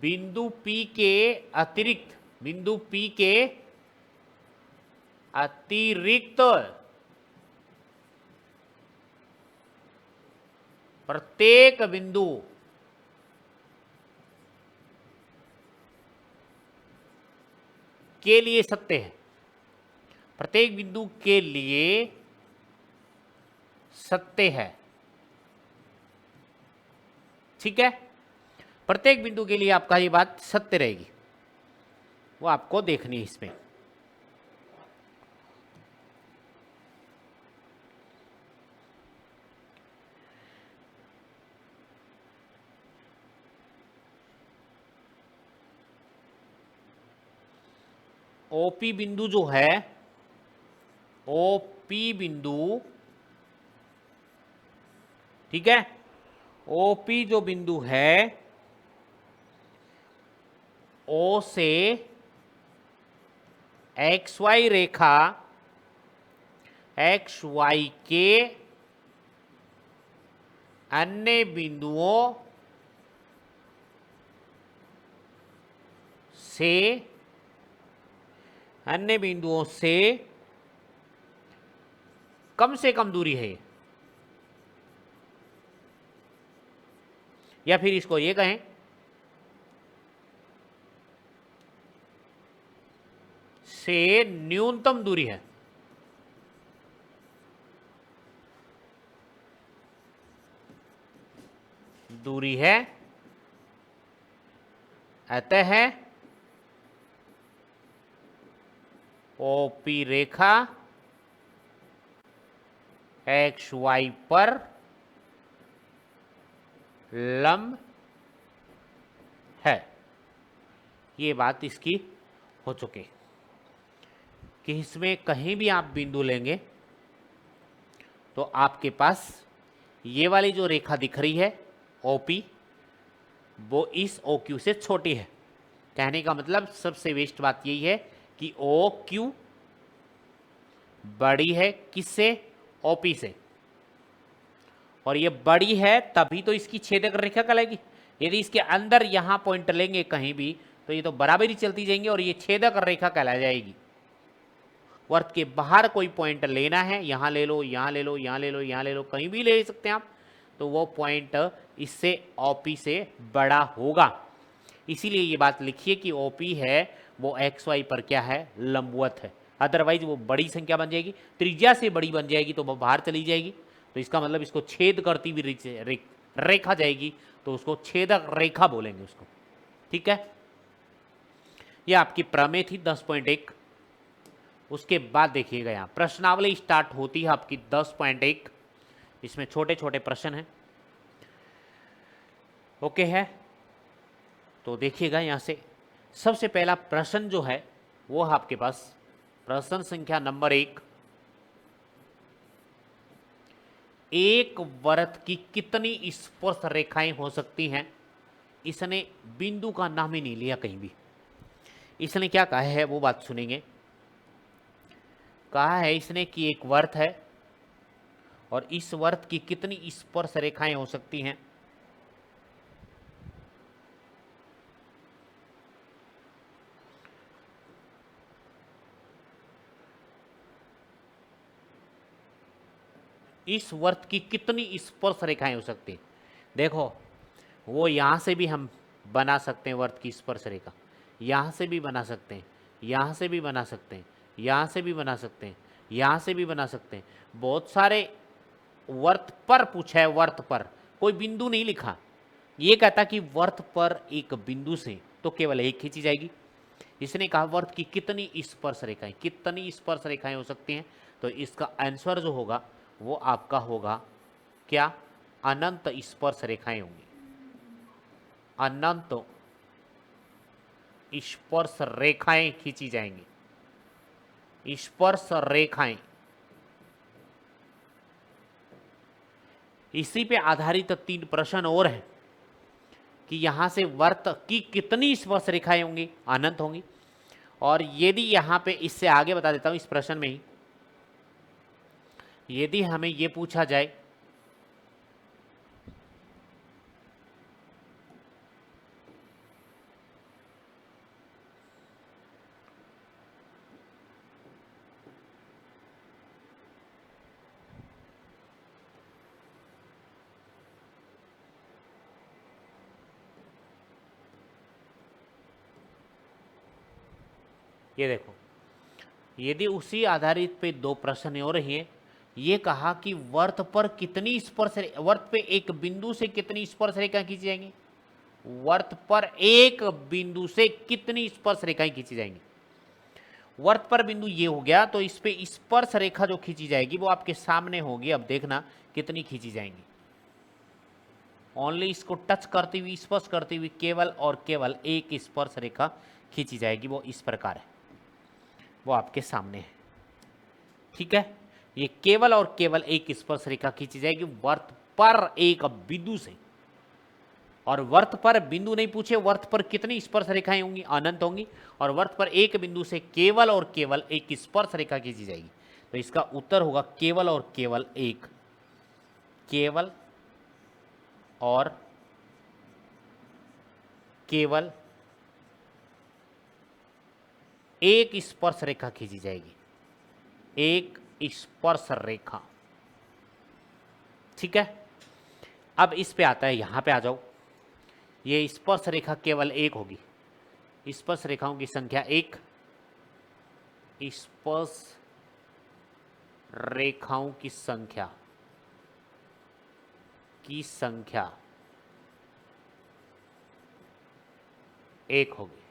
बिंदु P के अतिरिक्त, बिंदु P के अतिरिक्त प्रत्येक बिंदु के लिए सत्य है, प्रत्येक बिंदु के लिए सत्य है। ठीक है, प्रत्येक बिंदु के लिए आपका ये बात सत्य रहेगी, वो आपको देखनी है इसमें। ओपी बिंदु जो है, ओपी बिंदु, ठीक है, ओपी जो बिंदु है ओ से एक्स वाई रेखा एक्स वाई के अन्य बिंदुओं से कम दूरी है, या फिर इसको ये कहें से न्यूनतम दूरी है। दूरी है, अतः ओपी रेखा एक्स वाई पर लंब है। ये बात इसकी हो चुकी कि इसमें कहीं भी आप बिंदु लेंगे तो आपके पास ये वाली जो रेखा दिख रही है ओपी, वो इस ओ क्यू से छोटी है। कहने का मतलब सबसे बेस्ट बात यही है कि ओ क्यू बड़ी है किससे, ओपी से, और ये बड़ी है तभी तो इसकी छेदक रेखा कहलाएगी। यदि इसके अंदर यहाँ पॉइंट लेंगे कहीं भी तो ये तो बराबरी चलती जाएंगी और ये छेदक रेखा कहला जाएगी। वर्त के बाहर कोई पॉइंट लेना है, यहाँ ले लो, यहाँ ले लो, यहाँ ले लो, यहाँ ले लो, कहीं भी ले सकते हैं आप, तो वो पॉइंट इससे OP से बड़ा होगा। इसीलिए ये बात लिखिए कि OP है वो XY पर क्या है, लंबवत है। अदरवाइज वो बड़ी संख्या बन जाएगी, त्रिज्या से बड़ी बन जाएगी तो वो बाहर चली जाएगी, तो इसका मतलब इसको छेद करती हुई रेखा जाएगी तो उसको छेदक रेखा बोलेंगे उसको। ठीक है, ये आपकी प्रमेय थी 10.1। उसके बाद देखिएगा यहाँ प्रश्नावली स्टार्ट होती है आपकी 10.1। इसमें छोटे छोटे प्रश्न हैं। ओके है, तो देखिएगा यहाँ से सबसे पहला प्रश्न जो है वो है आपके पास प्रश्न संख्या नंबर 1। एक वृत्त की कितनी स्पर्श रेखाएं हो सकती हैं? इसने बिंदु का नाम ही नहीं लिया कहीं भी। इसने क्या कहा है वो बात सुनेंगे। कहा है इसने कि एक वृत्त है और इस वृत्त की कितनी स्पर्श रेखाएं हो सकती हैं? इस वृत्त की कितनी स्पर्श रेखाएं हो सकती हैं? देखो, वो यहां से भी हम बना सकते हैं वृत्त की स्पर्श रेखा, यहां से भी बना सकते हैं, यहां से भी बना सकते हैं, यहां से भी बना सकते हैं, यहां से भी बना सकते हैं। बहुत सारे वर्त पर पूछा है, वर्त पर कोई बिंदु नहीं लिखा। ये कहता कि वर्त पर एक बिंदु से तो केवल एक खींची जाएगी। इसने कहा वर्त की कितनी स्पर्श रेखाएं, कितनी स्पर्श रेखाएं हो सकती हैं, तो इसका आंसर जो होगा वो आपका होगा क्या, अनंत स्पर्श रेखाएं होंगी। अनंत स्पर्श रेखाएं खींची जाएंगी। स्पर्श रेखाएं, इसी पे आधारित 3 प्रश्न और हैं कि यहां से वर्त की कितनी स्पर्श रेखाएं होंगी, अनंत होंगी। और यदि यहां पे इससे आगे बता देता हूं इस प्रश्न में ही, यदि हमें यह पूछा जाए ये देखो, यदि उसी आधारित पे 2 प्रश्न और हैं। ये कहा कि वर्त पर कितनी स्पर्श, वर्त पे एक बिंदु से कितनी स्पर्श रेखाएं खींची जाएंगी, वर्त पर एक बिंदु से कितनी स्पर्श रेखाएं खींची जाएंगी। वर्त पर बिंदु ये हो गया, तो इस पे स्पर्श रेखा जो खींची जाएगी वो आपके सामने होगी। अब देखना कितनी खींची जाएंगी। ओनली इसको टच करती हुई, स्पर्श करती हुई केवल और केवल एक स्पर्श रेखा खींची जाएगी। वो इस प्रकार है, वो आपके सामने है। ठीक है, ये केवल और केवल एक स्पर्श रेखा खींची जाएगी वर्त पर एक बिंदु से। और वर्त पर बिंदु नहीं पूछे, वर्त पर कितनी स्पर्श रेखाएं होंगी, अनंत होंगी। और वर्त पर एक बिंदु से केवल और केवल एक स्पर्श रेखा खींची जाएगी। तो इसका उत्तर होगा केवल और केवल एक, केवल और केवल एक स्पर्श रेखा खींची जाएगी, एक स्पर्श रेखा। ठीक है, अब इस पे आता है, यहां पे आ जाओ। ये स्पर्श रेखा केवल एक होगी, स्पर्श रेखाओं की संख्या 1, स्पर्श रेखाओं की संख्या एक होगी।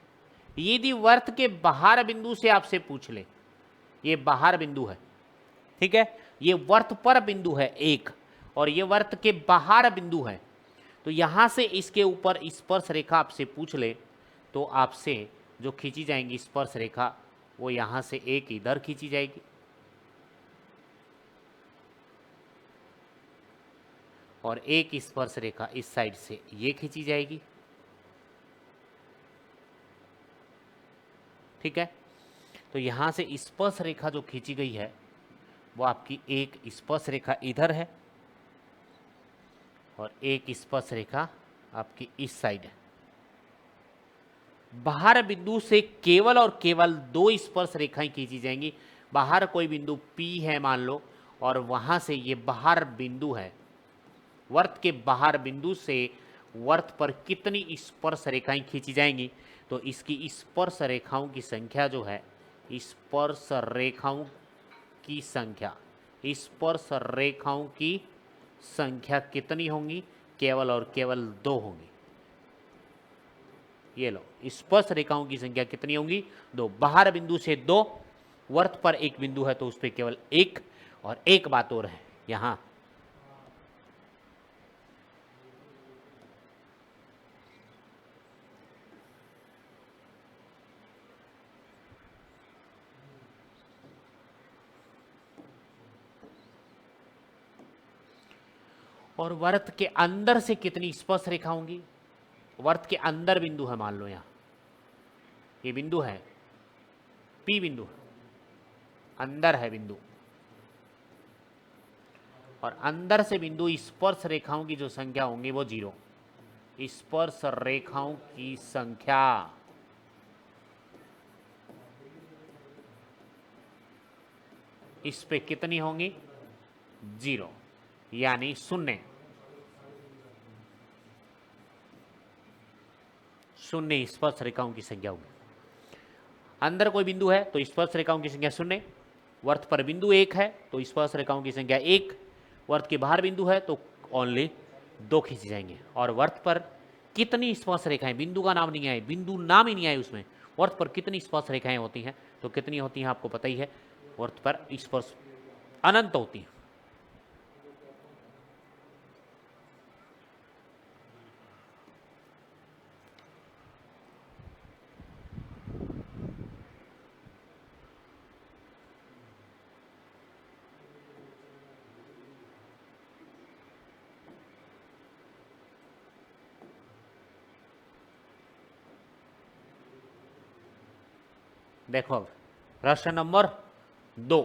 यदि वर्त के बाहर बिंदु से आपसे पूछ ले, ये बाहर बिंदु है, ठीक है, ये वर्त पर बिंदु है 1 और ये वर्त के बाहर बिंदु है, तो यहां से इसके ऊपर स्पर्श रेखा आपसे पूछ ले तो आपसे जो खींची जाएंगी स्पर्श रेखा वो यहां से एक इधर खींची जाएगी और एक स्पर्श रेखा इस साइड से ये खींची जाएगी। ठीक है, तो यहां से स्पर्श रेखा जो खींची गई है वो आपकी एक स्पर्श रेखा इधर है और एक स्पर्श रेखा आपकी इस साइड है। बाहर बिंदु से केवल और केवल दो स्पर्श रेखाएं खींची जाएंगी। बाहर कोई बिंदु P है मान लो, और वहां से ये बाहर बिंदु है, वर्त के बाहर बिंदु से वर्त पर कितनी स्पर्श रेखाएं खींची जाएंगी? तो इसकी स्पर्श रेखाओं की संख्या जो है, स्पर्श रेखाओं की संख्या, स्पर्श रेखाओं की संख्या कितनी होंगी? केवल और केवल दो होंगी। ये लो, स्पर्श रेखाओं की संख्या कितनी होंगी? दो। बाहर बिंदु से दो, वर्त पर एक बिंदु है तो उस पर केवल एक। और एक बात और है यहां, और वर्त के अंदर से कितनी स्पर्श रेखा होंगी? वर्त के अंदर बिंदु है, मान लो यहां ये बिंदु है, P बिंदु अंदर है बिंदु, और अंदर से बिंदु स्पर्श रेखाओं की जो संख्या होंगी वो 0। स्पर्श रेखाओं की संख्या इस पे कितनी होंगी? 0, यानी 0। 0 स्पर्श रेखाओं की संख्या होगी। अंदर कोई बिंदु है तो स्पर्श रेखाओं की संख्या 0, वर्त पर बिंदु 1 है तो स्पर्श रेखाओं की संख्या 1, वर्त के बाहर बिंदु है तो ओनली 2 खींचे जाएंगे। और वर्त पर कितनी स्पर्श रेखाएं, बिंदु का नाम नहीं आए, बिंदु नाम ही नहीं आए उसमें, वर्त पर कितनी स्पर्श रेखाएं होती हैं? तो कितनी होती हैं आपको पता ही है, वर्त पर स्पर्श अनंत होती हैं। देखो अब प्रश्न नंबर 2,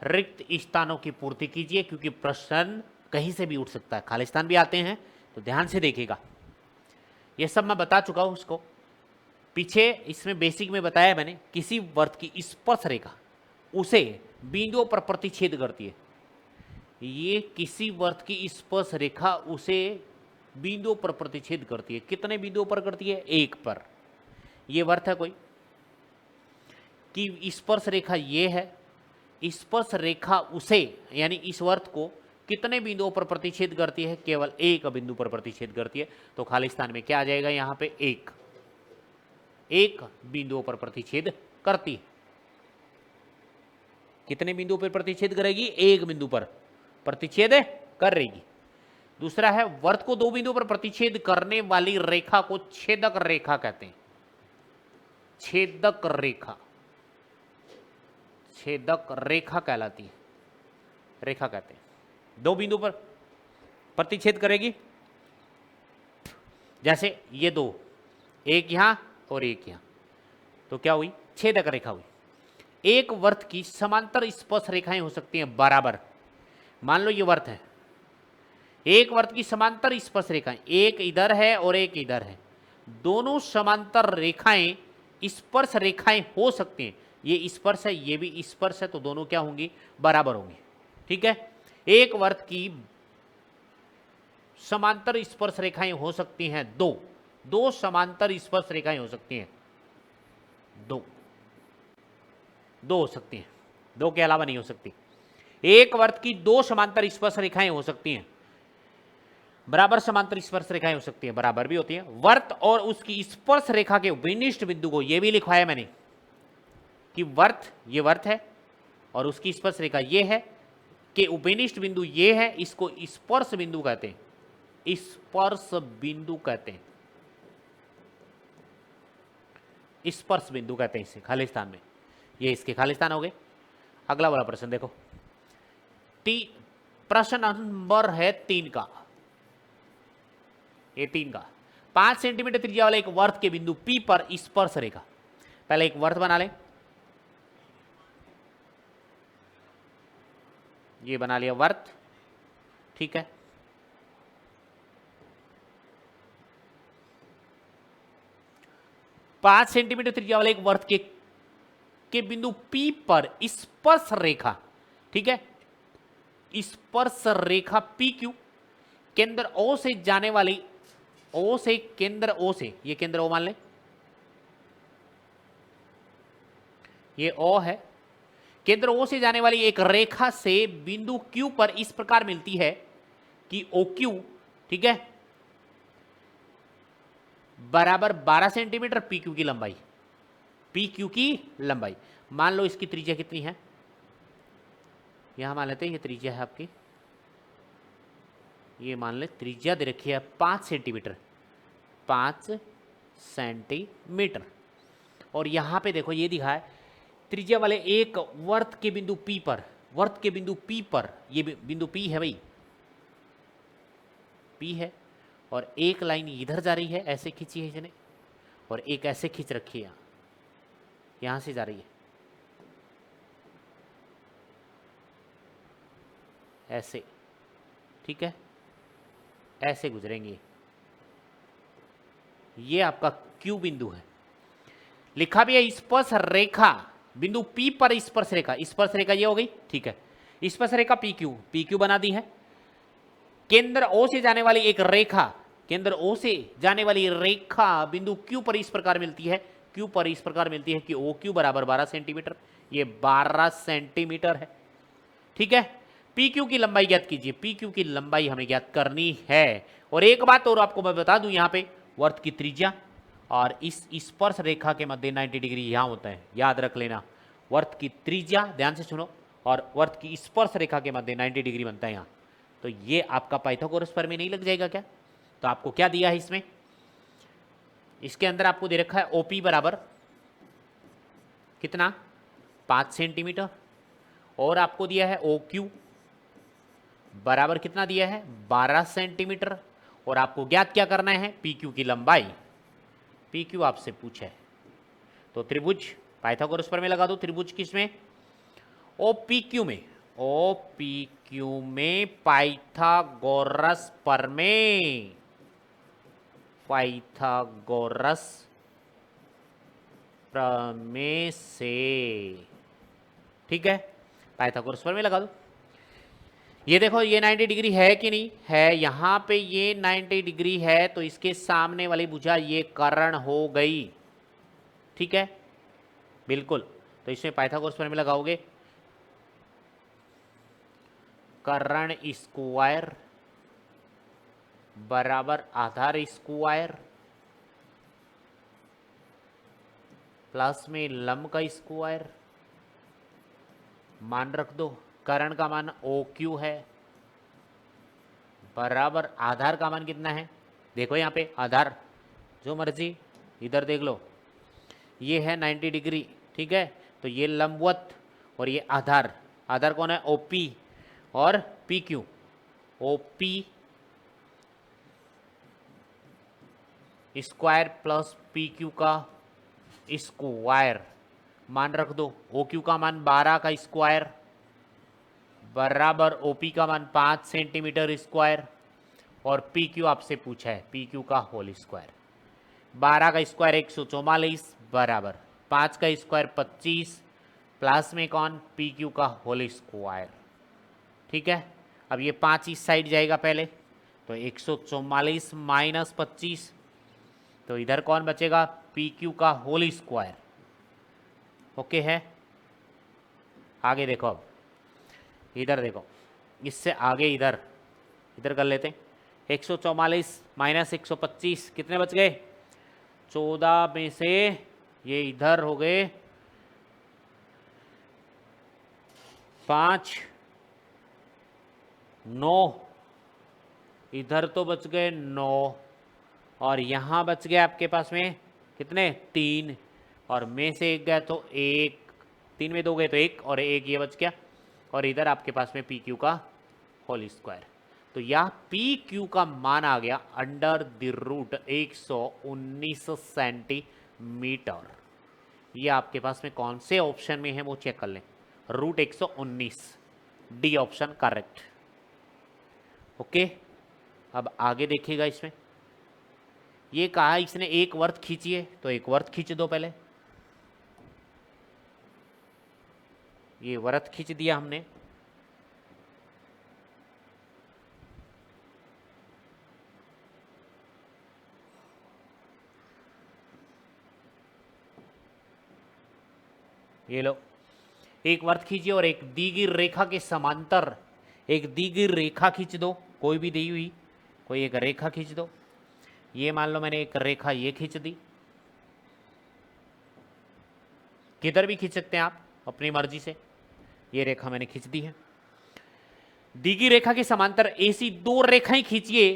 रिक्त स्थानों की पूर्ति कीजिए, क्योंकि प्रश्न कहीं से भी उठ सकता है, खालिस्तान भी आते हैं, तो ध्यान से देखिएगा। ये सब मैं बता चुका हूं उसको पीछे, इसमें बेसिक में बताया मैंने। किसी वर्त की स्पर्श रेखा उसे बिंदुओं पर प्रतिच्छेद करती है। ये किसी वर्त की स्पर्श रेखा उसे बिंदुओं पर प्रतिच्छेद करती है। कितने बिंदुओं पर करती है? 1 पर। ये वर्त है कोई कि स्पर्श रेखा ये है, स्पर्श रेखा उसे यानी इस वर्त को कितने बिंदुओं पर प्रतिच्छेद करती है? केवल 1 बिंदु पर प्रतिच्छेद करती है। तो खालिस्तान में क्या आ जाएगा? यहां पे 1 बिंदुओं पर प्रतिच्छेद करती है। कितने बिंदुओं पर प्रतिच्छेद करेगी? 1 बिंदु पर प्रतिच्छेद करेगी। दूसरा है, वर्त को 2 बिंदुओं पर प्रतिच्छेद करने वाली रेखा को छेदक रेखा कहते हैं। छेदक रेखा, छेदक रेखा कहलाती है, रेखा कहते हैं। 2 बिंदु पर प्रतिच्छेद करेगी, जैसे ये 2, एक यहां और एक यहां, तो क्या हुई? छेदक रेखा हुई। एक वर्त की समांतर स्पर्श रेखाएं हो सकती हैं बराबर। मान लो ये वर्त है, एक वर्त की समांतर स्पर्श रेखाएं, एक इधर है और एक इधर है, दोनों समांतर रेखाएं स्पर्श रेखाएं हो सकती हैं। ये स्पर्श है, ये भी स्पर्श है, तो दोनों क्या होंगी? बराबर होंगी। ठीक है। एक वर्त की समांतर स्पर्श रेखाएं हो सकती हैं 2 समांतर स्पर्श रेखाएं हो सकती हैं, 2 हो सकती हैं, 2 के अलावा नहीं हो सकती। एक वर्त की 2 समांतर स्पर्श रेखाएं हो सकती हैं, बराबर समांतर स्पर्श रेखाएं हो सकती हैं, बराबर भी होती हैं। वर्त और उसकी स्पर्श रेखा के विनिष्ट बिंदु को, यह भी लिखवाया मैंने कि वर्त, ये वर्त है और उसकी स्पर्श रेखा ये है, कि उपनिष्ठ बिंदु ये है, इसको स्पर्श बिंदु कहते हैं, स्पर्श बिंदु कहते हैं, स्पर्श बिंदु कहते हैं इसे खालिस्तान में। ये इसके खालिस्तान हो गए। अगला वाला प्रश्न देखो, प्रश्न नंबर है 3 का, ये 3 का। 5 सेंटीमीटर त्रिज्या वाले एक वर्त के बिंदु P पर स्पर्श रेखा। पहले एक वर्त बना लें, ये बना लिया वर्त, ठीक है। पांच सेंटीमीटर त्रिज्या वाले एक वर्त के बिंदु P पर स्पर्श रेखा, ठीक है, स्पर्श रेखा PQ केंद्र O से जाने वाली, O से केंद्र O से, ये केंद्र O मान लें, ये O है, केंद्र O से जाने वाली एक रेखा से बिंदु Q पर इस प्रकार मिलती है कि OQ, ठीक है, बराबर 12 सेंटीमीटर PQ की लंबाई, PQ की लंबाई। मान लो इसकी त्रिज्या कितनी है, यहां मान लेते हैं ये त्रिज्या है आपकी, ये मान ले त्रिज्या दे रखी है 5 सेंटीमीटर, 5 सेंटीमीटर। और यहां पे देखो ये दिखा है त्रिज्या वाले एक वर्त के बिंदु P पर, वर्त के बिंदु P पर, ये बिंदु P है भाई, P है, और एक लाइन इधर जा रही है, ऐसे खींची है इसने, और एक ऐसे खींच रखी है, यहां से जा रही है ऐसे, ठीक है, ऐसे गुजरेंगे। ये आपका Q बिंदु है, लिखा भी है स्पर्श रेखा बिंदु P पर स्पर्श रेखा, स्पर्श रेखा ये हो गई, ठीक है, स्पर्श रेखा PQ बना दी है। केंद्र O से जाने वाली एक रेखा, केंद्र O से जाने वाली रेखा बिंदु Q पर इस प्रकार मिलती है, Q पर इस प्रकार मिलती है कि OQ बराबर 12 सेंटीमीटर, ये 12 सेंटीमीटर है, ठीक है। PQ की लंबाई ज्ञात कीजिए, PQ की लंबाई हमें ज्ञात करनी है। और एक बात और आपको मैं बता दूं, यहां पे वर्त की त्रिज्या और इस स्पर्श रेखा के मध्य 90 डिग्री यहां होता है, याद रख लेना। वर्त की त्रिज्या, ध्यान से सुनो, और वर्त की स्पर्श रेखा के मध्य 90 डिग्री बनता है यहां। तो ये आपका पाइथागोरस प्रमेय नहीं लग जाएगा क्या? तो आपको क्या दिया है इसमें, इसके अंदर आपको दे रखा है OP बराबर कितना, 5 सेंटीमीटर, और आपको दिया है OQ बराबर कितना दिया है, 12 सेंटीमीटर, और आपको ज्ञात क्या करना है, PQ की लंबाई। PQ आपसे पूछा है, तो त्रिभुज पाइथागोरस प्रमेय लगा दो, त्रिभुज किसमें, OPQ में, OPQ में पाइथागोरस प्रमेय, पाइथागोरस प्रमेय से, ठीक है, पाइथागोरस प्रमेय लगा दो। ये देखो ये 90 डिग्री है कि नहीं है, यहां पे ये 90 डिग्री है, तो इसके सामने वाली भुजा ये कर्ण हो गई, ठीक है, बिल्कुल। तो इसमें पाइथागोरस प्रमेय लगाओगे, कर्ण स्क्वायर बराबर आधार स्क्वायर प्लस में लंब का स्क्वायर, मान रख दो, कर्ण का मान OQ है, बराबर आधार का मान कितना है, देखो यहाँ पे आधार जो मर्जी इधर देख लो, ये है 90 डिग्री, ठीक है, तो ये लंबवत और ये आधार, आधार कौन है, OP और PQ, OP square plus PQ का स्क्वायर, मान रख दो, OQ का मान 12 का स्क्वायर बराबर OP का मान 5 सेंटीमीटर स्क्वायर, और PQ आपसे पूछा है PQ का होल स्क्वायर, 12 का स्क्वायर 144 बराबर 5 का स्क्वायर 25 प्लस में कौन, PQ का होल स्क्वायर, ठीक है। अब ये 5 इस साइड जाएगा पहले, तो 144 माइनस 25, तो इधर कौन बचेगा, PQ का होल स्क्वायर, ओके है। आगे देखो, अब इधर देखो, इससे आगे इधर इधर कर लेते हैं, 144 माइनस 125 कितने बच गए, 14 में से ये इधर हो गए 5, 9, इधर तो बच गए 9, और यहाँ बच गए आपके पास में कितने, 3, और में से एक गया तो 1, 3 में 2 गए तो 1, और 1 ये बच गया, और इधर आपके पास में PQ का होल स्क्वायर। तो यह PQ का मान आ गया अंडर द रूट 119 सेंटीमीटर। ये आपके पास में कौन से ऑप्शन में है वो चेक कर लें, route 119, D option correct. Okay, अब आगे देखिएगा इसमें ये कहा इसने एक वर्त खींचिए, तो एक वर्त खींच दो पहले। ये वर्त खींच दिया हमने। ये लो, एक वर्त खींचिए और एक दी गई रेखा के समांतर एक दी गई रेखा खींच दो, कोई भी दी हुई कोई एक रेखा खींच दो। ये मान लो मैंने एक रेखा ये खींच दी, किधर भी खींच सकते हैं आप अपनी मर्जी से। ये रेखा मैंने खींच दी है। दी गई रेखा के समांतर ऐसी दो रेखाएं खींचिए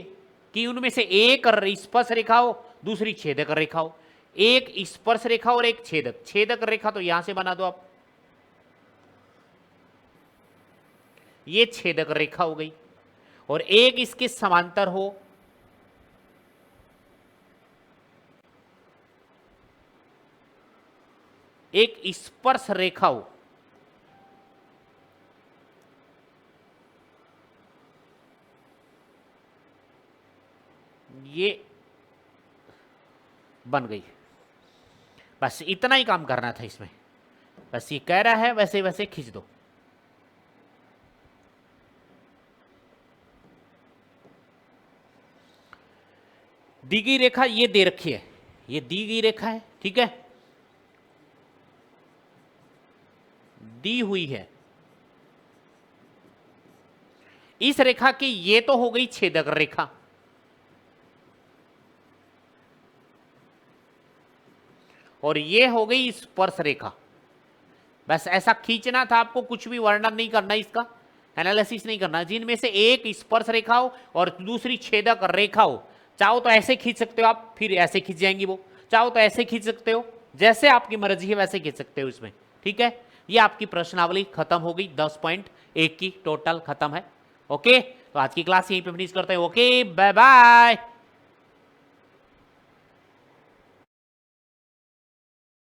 कि उनमें से एक स्पर्श रेखा हो, दूसरी छेदक रेखा हो। एक स्पर्श रेखा और एक छेदक। छेदक रेखा तो यहां से बना दो आप, ये छेदक रेखा हो गई, और एक इसके समांतर हो, एक स्पर्श रेखा हो। ये बन गई। बस इतना ही काम करना था इसमें। बस ये कह रहा है वैसे वैसे खींच दो। दी गई रेखा ये दे रखी है, ये दी गई रेखा है, ठीक है, दी हुई है। इस रेखा की ये तो हो गई छेदक रेखा, और ये हो गई स्पर्श रेखा। बस ऐसा खींचना था आपको, कुछ भी वर्णन नहीं करना, इसका एनालिसिस नहीं करना। जिनमें से एक स्पर्श रेखा हो और दूसरी छेदक रेखा हो, चाहो तो ऐसे खींच सकते हो आप, फिर ऐसे खींच जाएंगी वो, चाहो तो ऐसे खींच सकते हो, जैसे आपकी मर्जी है वैसे खींच सकते हो इसमें, ठीक है। ये आपकी प्रश्नावली खत्म हो गई, 10.1 की टोटल खत्म है। ओके, तो आज की क्लास यहीं पे फिनिश करते हैं। Okay, bye bye.